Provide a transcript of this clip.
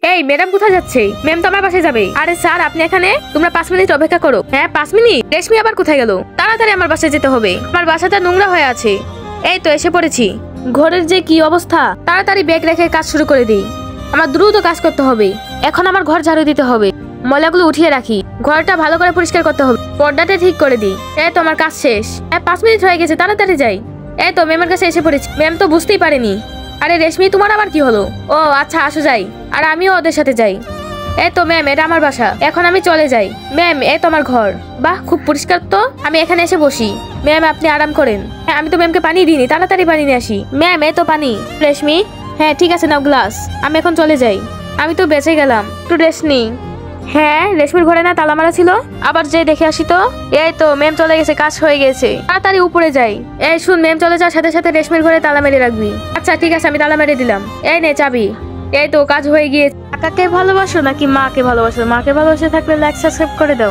এই ম্যাডাম কোথায় যাচ্ছে? ম্যাম তো আমার বাসায় যাবে। আরে স্যার আপনি এখানে? তোমরা 5 মিনিট অপেক্ষা করো। হ্যাঁ 5 মিনিট? রেশমি আবার কোথায় গেল? তাড়াতাড়ি আমার বাসায় যেতে হবে, আমার বাসাটা নোংরা হয়ে আছে। এই তো এসে পড়েছি। ঘরের যে কি অবস্থা, তাড়াতাড়ি ব্যাগ রেখে কাজ শুরু করে দিই। আমার দ্রুত কাজ করতে হবে। এখন আমার ঘর ঝাড়ু দিতে হবে, ময়লাগুলো উঠিয়ে রাখি, ঘরটা ভালো করে পরিষ্কার করতে হবে, পর্দাটা ঠিক করে দিই। এই তো আমার কাজ শেষ। 5 মিনিট হয়ে গেছে, তাড়াতাড়ি যাই। এই তো ম্যামের কাছে এসে পড়েছি। ম্যাম তো বুঝতেই পারেনি। আরে রেশমি তোমার আবার কি হলো? ও আচ্ছা আসো যাই, আর আমিও ওদের সাথে যাই। এই তো ম্যাম এটা আমার বাসা, এখন আমি চলে যাই। ম্যাম এই তো আমার ঘর। বাহ খুব পরিষ্কার তো, আমি এখানে এসে বসি। ম্যাম আপনি আরাম করেন। হ্যাঁ আমি তো ম্যামকে পানি দিইনি, তাড়াতাড়ি পানি নিয়ে আসি। ম্যাম এই তো পানি। রেশমি হ্যাঁ ঠিক আছে নাও গ্লাস, আমি এখন চলে যাই। আমি তো বেঁচে গেলাম, একটু রেস্ট নিই। হ্যাঁ রেশমির ঘরে না তালা মারা ছিল, আবার যে দেখে আসি তো। এই তো ম্যাম চলে গেছে, কাজ হয়ে গেছে, তাড়াতাড়ি উপরে যাই। এই শুন, ম্যাম চলে যাওয়ার সাথে সাথে রেশমির ঘরে তালা মেরে রাখবি। আচ্ছা ঠিক আছে আমি তালা মেরে দিলাম। এই নে চাবি। এই তো কাজ হয়ে গিয়েছে। কাকাকে ভালোবাসো নাকি মাকে ভালোবাসো? মাকে ভালোবাসে থাকলে লাইক সাবস্ক্রাইব করে দাও।